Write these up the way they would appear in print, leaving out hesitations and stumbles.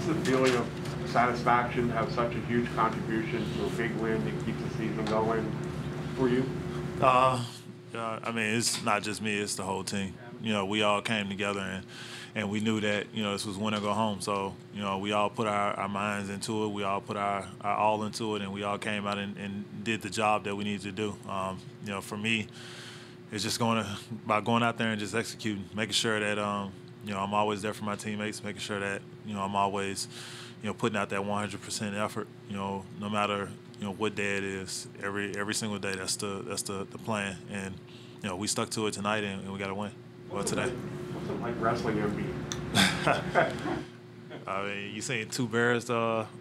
the feeling of satisfaction to have such a huge contribution to a big win that keeps the season going for you? I mean, it's not just me; it's the whole team. We all came together and we knew that this was win or go home. So we all put our minds into it. We all put our all into it, and we all came out and did the job that we needed to do. For me, it's just about going out there and just executing, making sure that I'm always there for my teammates, making sure that I'm always putting out that 100% effort. No matter what day it is, every single day. That's the plan, and we stuck to it tonight, and we got to win. Well, today. What's it like wrestling MB? I mean, you seen two bears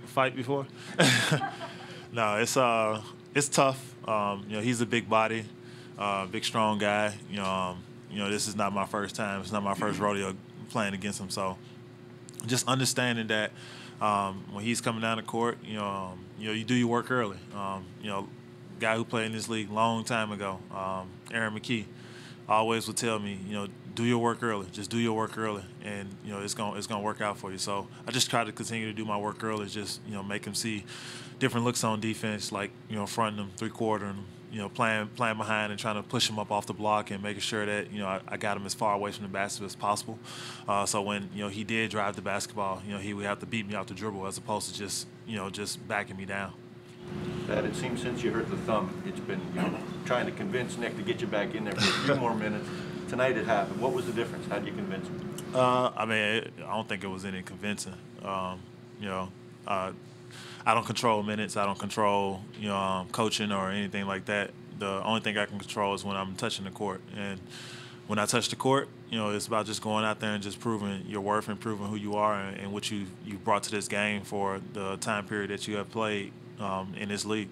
fight before? No, it's tough. He's a big body, big strong guy. This is not my first time. It's not my first rodeo playing against him. So, just understanding that when he's coming down the court, you do your work early. Guy who played in this league long time ago, Aaron McKee, always would tell me, do your work early. Just do your work early, and it's gonna work out for you. So I just try to continue to do my work early. Just make him see different looks on defense, like fronting him, three-quartering him, playing behind and trying to push him up off the block and making sure that I got him as far away from the basket as possible. So when he did drive the basketball, he would have to beat me out the dribble as opposed to just backing me down. That it seems since you hurt the thumb, it's been trying to convince Nick to get you back in there for a few more minutes. Tonight it happened. What was the difference? How did you convince him? I mean, I don't think it was any convincing. I don't control minutes. I don't control coaching or anything like that. The only thing I can control is when I'm touching the court. And when I touch the court, it's about just going out there and just proving your worth and proving who you are and what you brought to this game for the time period that you have played in this league.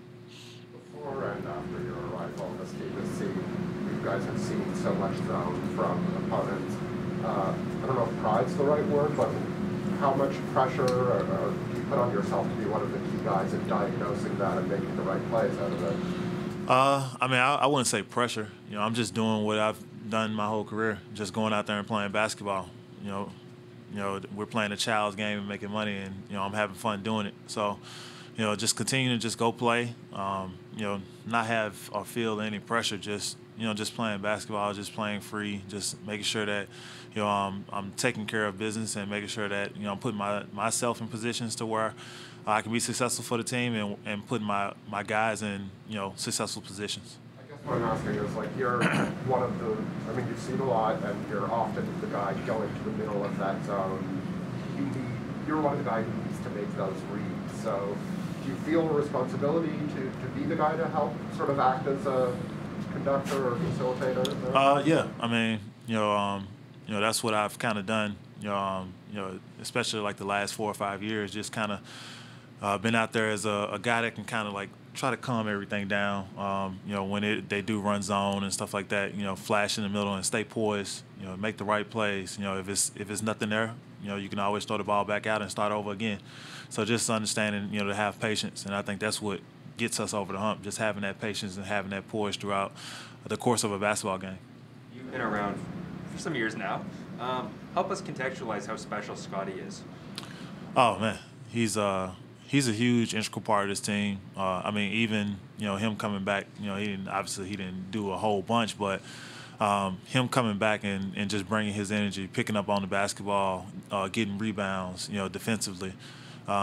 Before and after your arrival in this team, you guys have seen so much zone from opponents. I don't know if pride's the right word, but how much pressure or do you put on yourself to be one of the key guys in diagnosing that and making the right plays out of it? I mean, I wouldn't say pressure. I'm just doing what I've done my whole career, just going out there and playing basketball. We're playing a child's game and making money, and I'm having fun doing it. So, just continue to just go play. Not have or feel any pressure. Just playing basketball, just playing free, just making sure that I'm taking care of business and making sure that I'm putting myself in positions to where I can be successful for the team and putting my guys in successful positions. I guess what I'm asking is, like, you're one of the, you've seen a lot and you're often the guy going to the middle of that zone. You're one of the guys who needs to make those reads. So do you feel a responsibility to be the guy to help sort of act as a conductor or facilitator? Yeah. I mean, that's what I've kind of done. Especially like the last 4 or 5 years, just kind of been out there as a guy that can kind of like try to calm everything down. When they do run zone and stuff like that, flash in the middle and stay poised. Make the right plays. If it's nothing there, you can always throw the ball back out and start over again. So just understanding, to have patience, and I think that's what gets us over the hump. Just having that patience and having that poise throughout the course of a basketball game. You've been around for some years now. Help us contextualize how special Scotty is. Oh man, he's a huge integral part of this team. Even him coming back, he didn't do a whole bunch, but him coming back and just bringing his energy, picking up on the basketball, getting rebounds, defensively.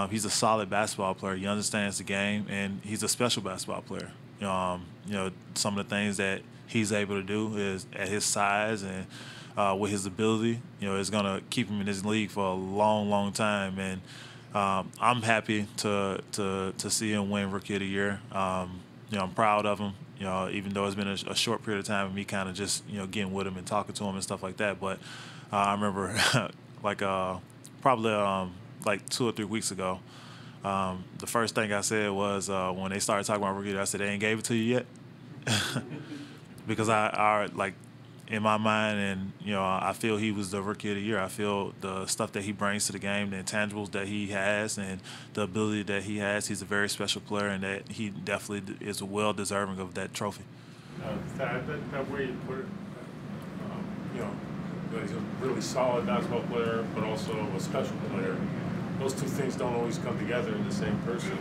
He's a solid basketball player. He understands the game, and he's a special basketball player. Some of the things that he's able to do is at his size and with his ability, is going to keep him in this league for a long, long time. And I'm happy to see him win Rookie of the Year. I'm proud of him. Even though it's been a short period of time of me kind of just getting with him and talking to him and stuff like that. But I remember probably like 2 or 3 weeks ago, the first thing I said was when they started talking about Rookie, I said, they ain't gave it to you yet. Because I like, in my mind, and I feel he was the Rookie of the Year. I feel the stuff that he brings to the game, the intangibles that he has, and the ability that he has. He's a very special player, and that he definitely is well deserving of that trophy. Thad, that way you put it, he's a really solid basketball player, but also a special player. those two things don't always come together in the same person.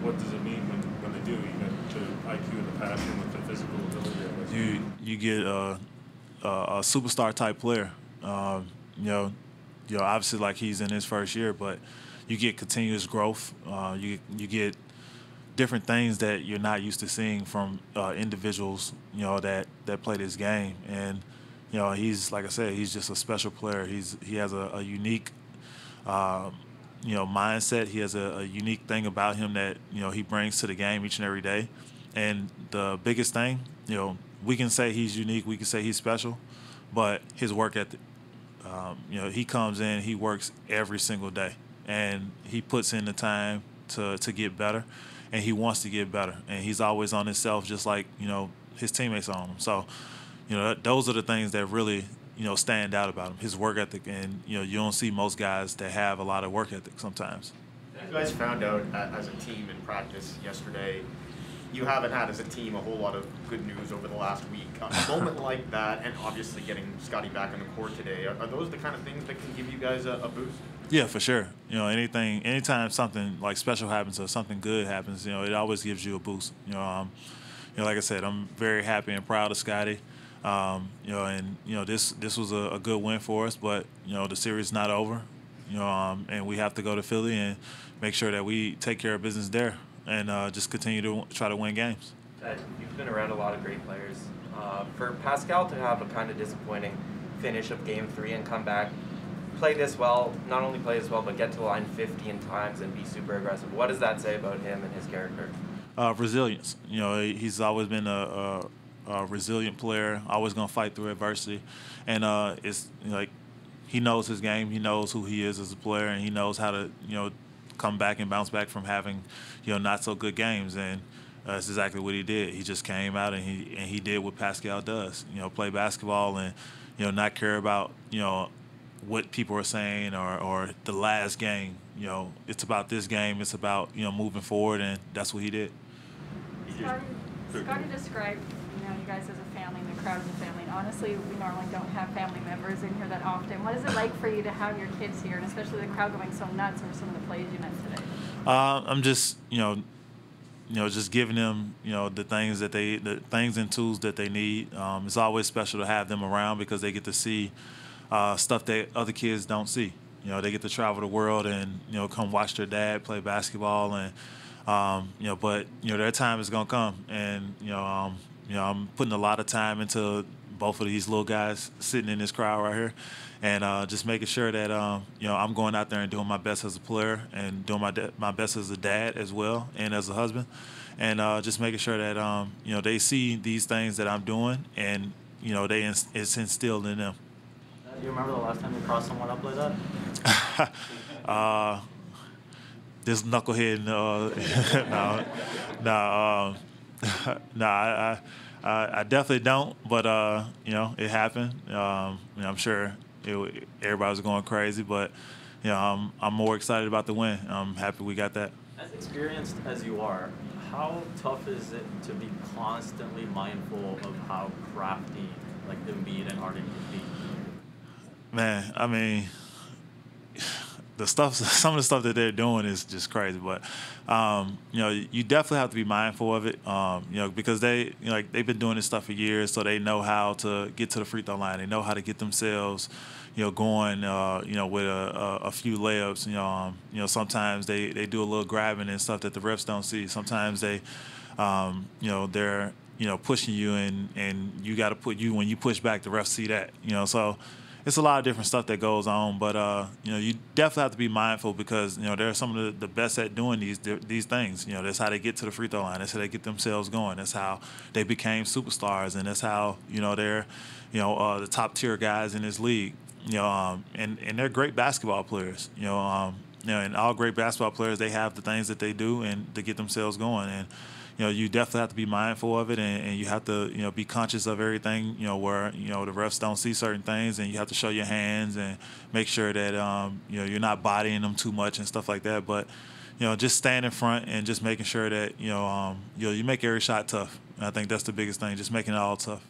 What does it mean when they do? You got the IQ and the passion with the physical ability. You get a superstar type player. Obviously like he's in his first year, but you get continuous growth. You get different things that you're not used to seeing from individuals, that play this game. And he's, like I said, he's just a special player. He has a unique mindset. He has a unique thing about him that he brings to the game each and every day. And the biggest thing, we can say he's unique, we can say he's special, but his work ethic. He comes in, he works every single day, and he puts in the time to get better, and he wants to get better, and he's always on himself, just like his teammates are on him. So, those are the things that really stand out about him, his work ethic, and you don't see most guys that have a lot of work ethic sometimes. You guys found out as a team in practice yesterday, you haven't had as a team a whole lot of good news over the last week. A moment like that, and obviously getting Scotty back on the court today, are those the kind of things that can give you guys a boost? Yeah, for sure. Anytime something like special happens or something good happens, it always gives you a boost. Like I said, I'm very happy and proud of Scotty. This was a good win for us, but the series is not over. And we have to go to Philly and make sure that we take care of business there and just continue to try to win games. You've been around a lot of great players. For Pascal to have a kind of disappointing finish of Game 3 and come back, play this well, not only play this well, but get to the line 15 times and be super aggressive. What does that say about him and his character? Resilience. He's always been a resilient player, always going to fight through adversity. And it's like he knows his game, he knows who he is as a player, and he knows how to, come back and bounce back from having, not so good games. And that's exactly what he did. He just came out and he did what Pascal does, play basketball and, not care about, what people are saying or the last game. It's about this game. It's about, moving forward, and that's what he did. Scotty described, you guys as a family and the crowd as a family. And honestly, we normally don't have family members in here that often. What is it like for you to have your kids here, and especially the crowd going so nuts over some of the plays you made today? I'm just, just giving them, the things and tools that they need. It's always special to have them around because they get to see stuff that other kids don't see. They get to travel the world and, come watch their dad play basketball. And, but, their time is going to come. And, I'm putting a lot of time into both of these little guys sitting in this crowd right here, and just making sure that I'm going out there and doing my best as a player and doing my best as a dad as well and as a husband, and just making sure that they see these things that I'm doing, and it's instilled in them. Do you remember the last time you crossed someone up like that? This knucklehead, I definitely don't, but it happened. I'm sure everybody was going crazy, but I'm more excited about the win. I'm happy we got that. As experienced as you are, how tough is it to be constantly mindful of how crafty like Embiid and Harden can be? Man, I mean, some of the stuff that they're doing is just crazy. But you definitely have to be mindful of it. Because they've been doing this stuff for years, so they know how to get to the free throw line. They know how to get themselves, going, with a few layups. Sometimes they do a little grabbing and stuff that the refs don't see. Sometimes they, they're pushing you, and you got to when you push back, the refs see that. So. It's a lot of different stuff that goes on, but you definitely have to be mindful because they're some of the best at doing these things. That's how they get to the free throw line. That's how they get themselves going. That's how they became superstars, and that's how they're the top tier guys in this league. And they're great basketball players. And all great basketball players, they have the things that they do and to get themselves going. And you definitely have to be mindful of it, and you have to, be conscious of everything, where, the refs don't see certain things, and you have to show your hands and make sure that, you're not bodying them too much and stuff like that. But, just stand in front and just making sure that, you make every shot tough. And I think that's the biggest thing, just making it all tough.